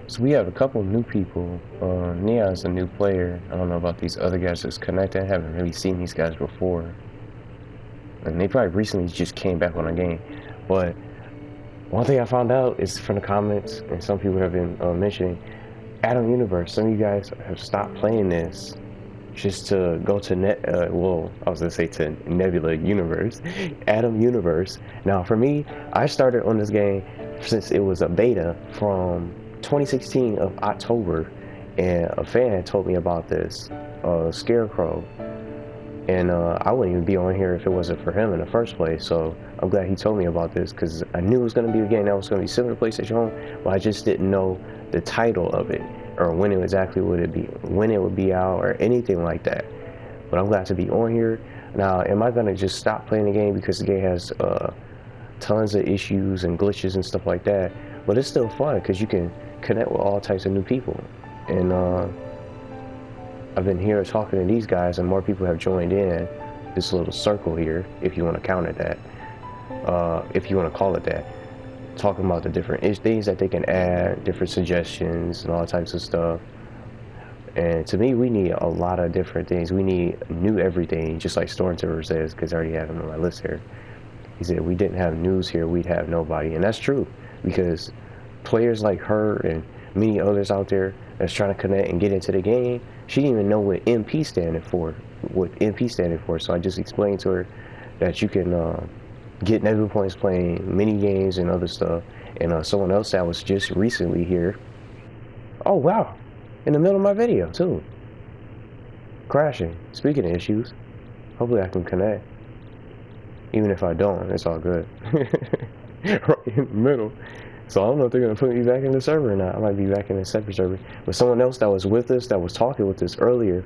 So we have a couple new people. Neon's a new player. I don't know about these other guys that's connected. I haven't really seen these guys before. And they probably recently just came back on the game. But one thing I found out is from the comments, and some people have been mentioning, Atom Universe. Some of you guys have stopped playing this just to go to I was gonna say to Nebula Universe, Atom Universe. Now, for me, I started on this game since it was a beta from 2016 of October, and a fan told me about this Scarecrow, and I wouldn't even be on here if it wasn't for him in the first place. So I'm glad he told me about this because I knew it was gonna be a game that was gonna be similar to PlayStation Home, but I just didn't know the title of it or when it exactly when it would be out or anything like that. But I'm glad to be on here. Now, am I gonna just stop playing the game because the game has tons of issues and glitches and stuff like that? But it's still fun because you can connect with all types of new people. And I've been here talking to these guys, and more people have joined in this little circle here, if you want to count it that, if you want to call it that. Talking about the different things that they can add, different suggestions and all types of stuff. And to me, we need a lot of different things. We need new everything, just like Stormtrooper says, because I already have him on my list here. He said, if we didn't have news here, we'd have nobody. And that's true, because players like her and many others out there that's trying to connect and get into the game, she didn't even know what MP standing for, So I just explained to her that you can get Nebula points playing mini games and other stuff. And someone else that was just recently here, oh wow, in the middle of my video too, crashing. Speaking of issues, hopefully I can connect. Even if I don't, it's all good. Right in the middle. So I don't know if they're gonna put me back in the server or not. I might be back in the separate server. But someone else that was with us, that was talking with us earlier,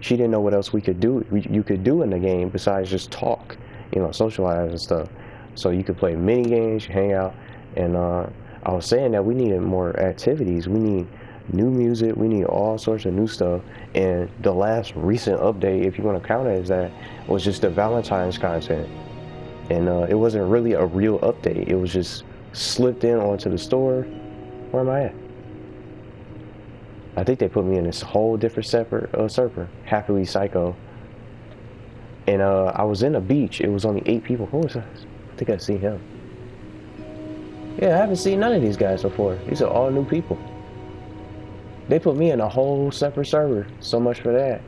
she didn't know what else we could do. You could do in the game besides just talk, you know, socialize and stuff. So you could play mini games, hang out, and I was saying that we needed more activities. We need new music. We need all sorts of new stuff. And the last recent update, if you want to count it as that, was just the Valentine's content. And it wasn't really a real update. It was just slipped in onto the store. Where am I at? I think they put me in this whole different separate server, Happily Psycho. And I was in a beach. It was only 8 people. Who was that? I think I see him. Yeah, I haven't seen none of these guys before. These are all new people. They put me in a whole separate server. So much for that.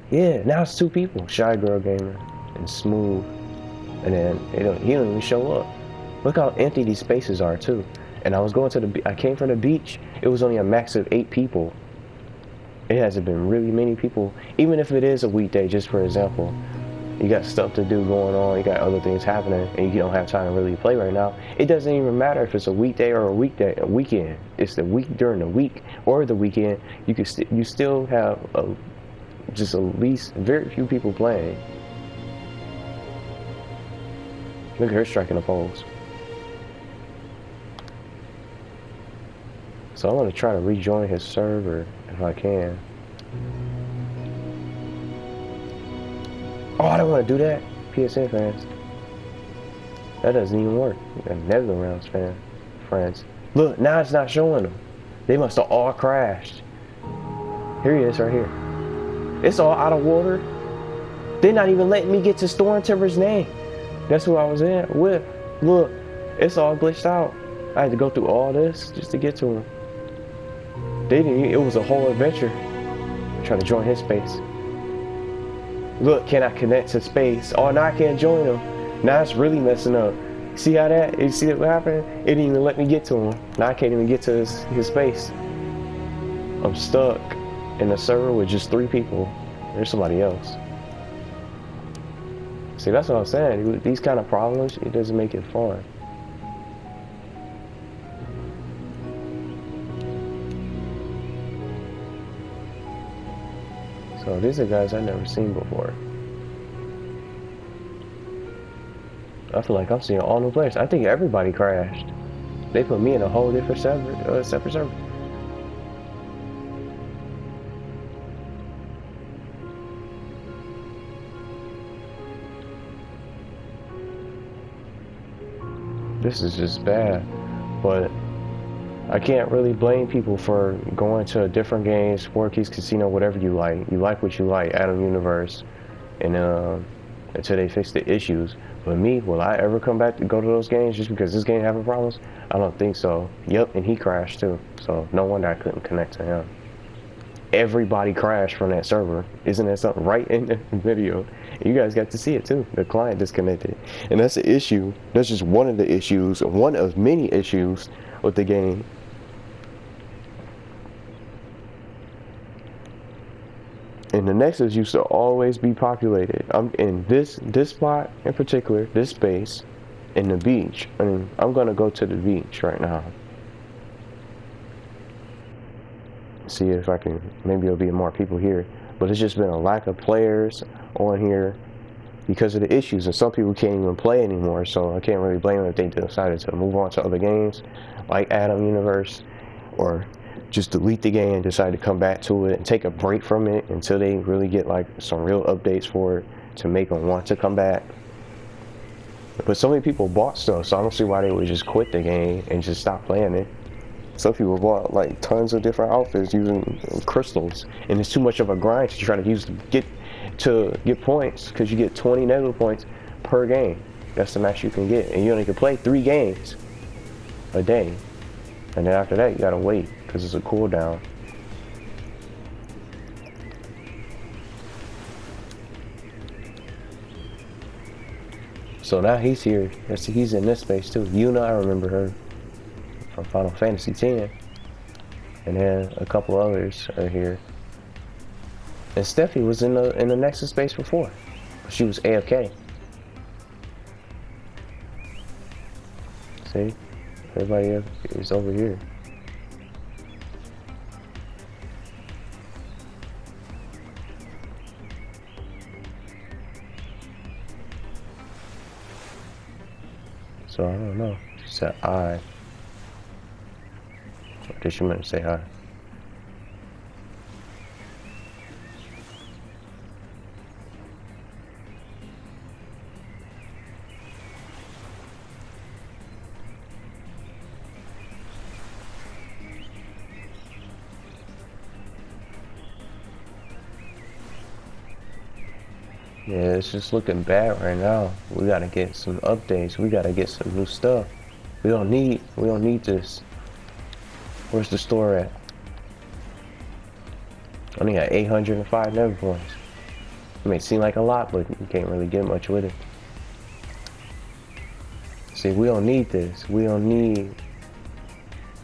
Yeah, now it's 2 people. Shy Girl Gamer and Smooth. And then he don't even show up. Look how empty these spaces are too. And I was going to I came from the beach. It was only a max of 8 people. It hasn't been really many people. Even if it is a weekday, just for example. You got stuff to do going on. You got other things happening, and you don't have time to really play right now. It doesn't even matter if it's a weekday or a weekend. It's the week during the week or the weekend. You still have just at least very few people playing. Look at her striking a pose. So I'm gonna try to rejoin his server if I can. Oh, I don't want to do that, PSN fans. That doesn't even work. Nebula Realms friends. Look, now it's not showing them. They must have all crashed. Here he is, right here. It's all out of water. They're not even letting me get to Stormtimber's name. That's who I was in with. Look, it's all glitched out. I had to go through all this just to get to him. It was a whole adventure. I'm trying to join his space. Look, can I connect to space? Oh, now I can't join him. Now it's really messing up. See how that? You see what happened? It didn't even let me get to him. Now I can't even get to his space. I'm stuck in a server with just 3 people. There's somebody else. See, that's what I'm saying. These kind of problems, it doesn't make it fun. So these are guys I've never seen before. I feel like I'm seeing all new players. I think everybody crashed. They put me in a whole different separate server. This is just bad. But I can't really blame people for going to different games, Four Keys Casino, whatever you like. You like what you like, Atom Universe, and until they fix the issues. But me, will I ever come back to go to those games just because this game having problems? I don't think so. Yep, and he crashed too. So no wonder I couldn't connect to him. Everybody crashed from that server. Isn't that something right in the video? You guys got to see it too. The client disconnected. And that's the issue. That's just one of the issues, one of many issues with the game. And the Nexus used to always be populated. I'm in this spot in particular, this space, in the beach. I mean, I'm gonna go to the beach right now. See if I can, maybe there'll be more people here. But it's just been a lack of players on here because of the issues, and some people can't even play anymore, so I can't really blame them if they decided to move on to other games like Atom Universe, or just delete the game and decide to come back to it and take a break from it until they really get like some real updates for it to make them want to come back. But so many people bought stuff, so I don't see why they would just quit the game and just stop playing it. Some people bought like tons of different outfits using crystals, and it's too much of a grind to try to use to get points, because you get 20 Nebula points per game. That's the max you can get, and you only can play 3 games a day, and then after that you gotta wait because it's a cooldown. So now he's here. He's in this space too. Yuna, I remember her from Final Fantasy X, and then a couple others are here. And Steffi was in the Nexus space before. She was AFK. See, everybody is over here. So I don't know. She said I. Or did she meant to say hi? Yeah, it's just looking bad right now. We gotta get some updates. We gotta get some new stuff. We don't need this. Where's the store at? I only got 805 Nebula points. It may seem like a lot, but you can't really get much with it. See, we don't need this. We don't need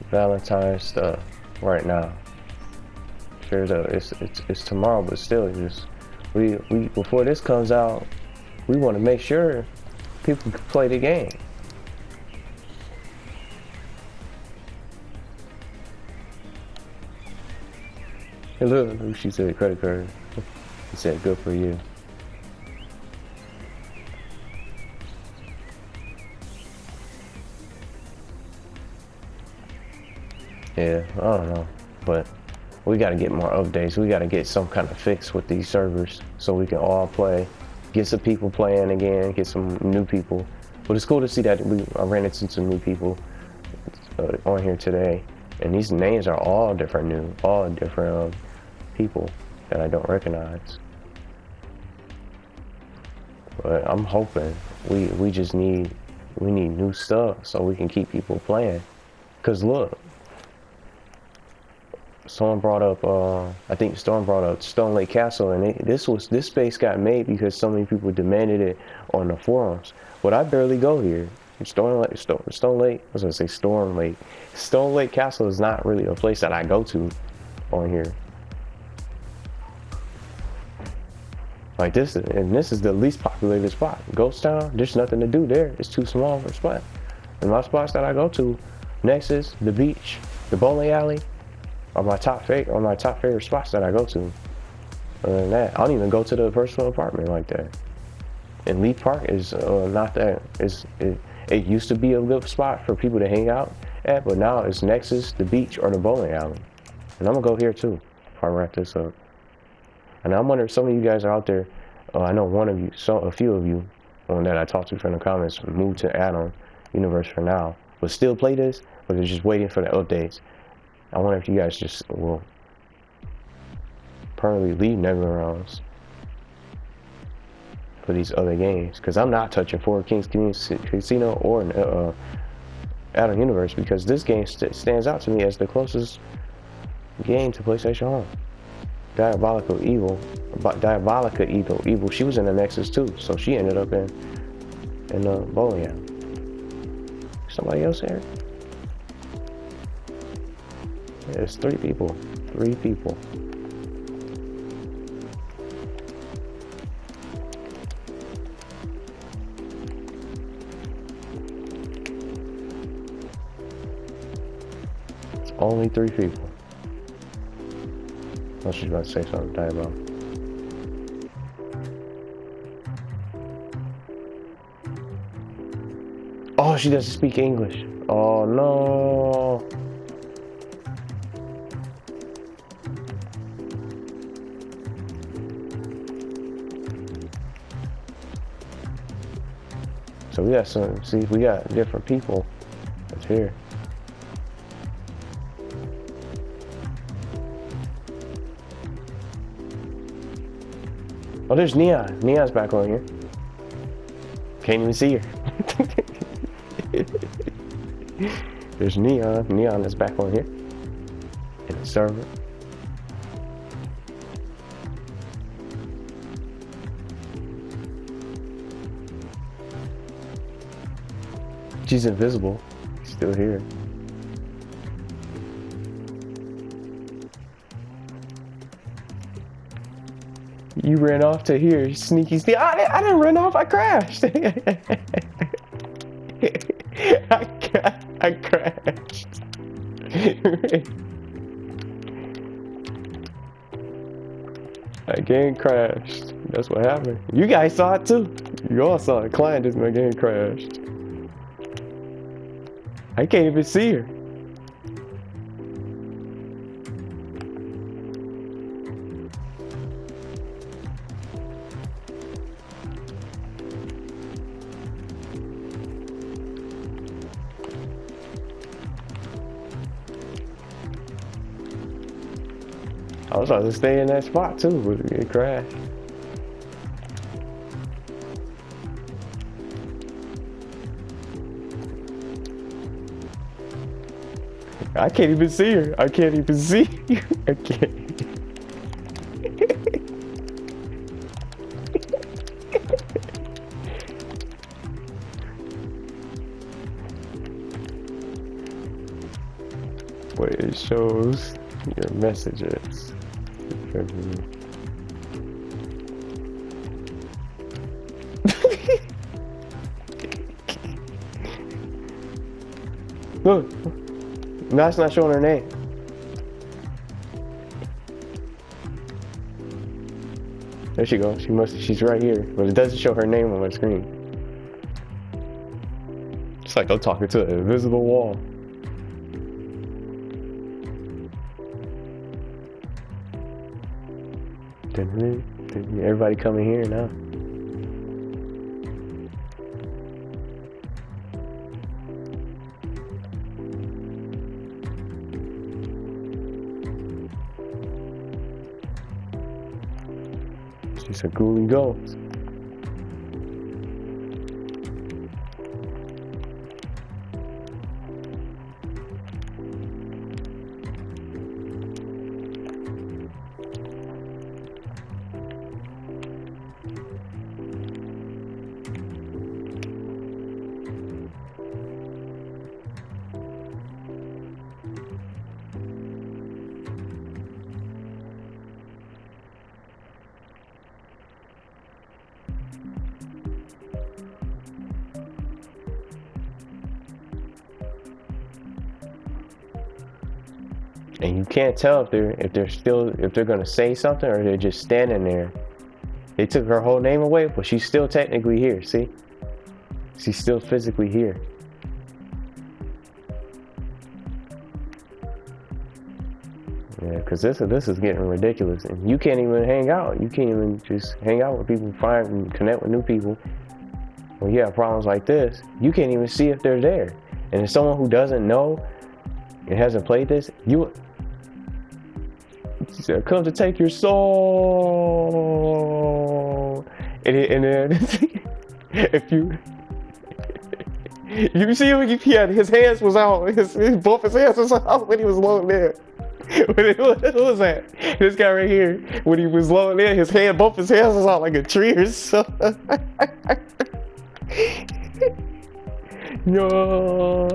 Valentine's stuff right now. Sure, though, it's tomorrow, but still, just we before this comes out, we want to make sure people can play the game. Hey, look, she said credit card. He said, good for you. Yeah, I don't know, but we gotta get more updates. We gotta get some kind of fix with these servers so we can all play, get some people playing again, get some new people. But it's cool to see that I ran into some new people on here today, and these names are all different people that I don't recognize. But I'm hoping we need new stuff so we can keep people playing. Cause look, someone brought up I think Storm brought up Stone Lake Castle, and this space got made because so many people demanded it on the forums. But I barely go here. Stone Lake, I was gonna say Storm Lake. Stone Lake Castle is not really a place that I go to on here. Like this is the least populated spot. Ghost Town, there's nothing to do there. It's too small for a spot. And my spots that I go to, Nexus, the beach, the bowling alley, are my top favorite spots that I go to. Other than that, I don't even go to the personal apartment like that. And Leaf Park is not that. It used to be a good spot for people to hang out at, but now it's Nexus, the beach, or the bowling alley. And I'm gonna go here too if I wrap this up. And I'm wondering, some of you guys are out there. I know one of you, a few of you, that I talked to from the comments, moved to Atom. universe for now, but still play this, but they're just waiting for the updates. I wonder if you guys just will permanently leave Nebula Realms for these other games, because I'm not touching Four Kings Casino or Atom Universe, because this game stands out to me as the closest game to PlayStation Home. Diabolical Evil, she was in the Nexus too, so she ended up in bowling alley. Somebody else here? Yeah, it's 3 people. 3 people. It's only 3 people. Oh, she's about to say something diabolical. Oh, she doesn't speak English. Oh no. So we got some, see, we got different people that's here. Oh, there's Neon. Neon's back on here. Can't even see her. There's Neon. Neon is back on here. In the server. She's invisible. She's still here. You ran off to here, sneaky sneak. I didn't run off, I crashed. I crashed. My game crashed. That's what happened. You guys saw it too. You all saw it. Client just my game crashed. I can't even see her. I was about to stay in that spot too, but it crashed. I can't even see her. I can't even see you. I can't. Wait, it shows your messages. Look. No, it's not showing her name. There she goes. She's right here, but it doesn't show her name on my screen. It's like I'm talking to an invisible wall. Everybody coming here now. It's a ghoulie ghost. And you can't tell if they're gonna say something or they're just standing there. They took her whole name away, but she's still technically here. See, she's still physically here. Yeah, because this is getting ridiculous, and you can't even hang out. You can't even just hang out with people, find and connect with new people. when you have problems like this, you can't even see if they're there. And if someone who doesn't know and hasn't played this, you come to take your soul. And then if you see him, he had his hands was out, both his hands was out when he was loading in. What was that? This guy right here, when he was loading in, both his hands was out like a tree or something. No.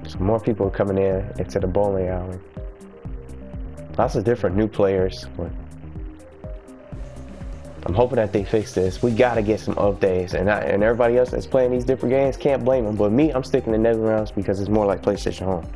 So more people are coming into the bowling alley. Lots of different new players. But I'm hoping that they fix this. We gotta get some updates, and everybody else that's playing these different games can't blame them. But me, I'm sticking to Nebula Realms because it's more like PlayStation Home.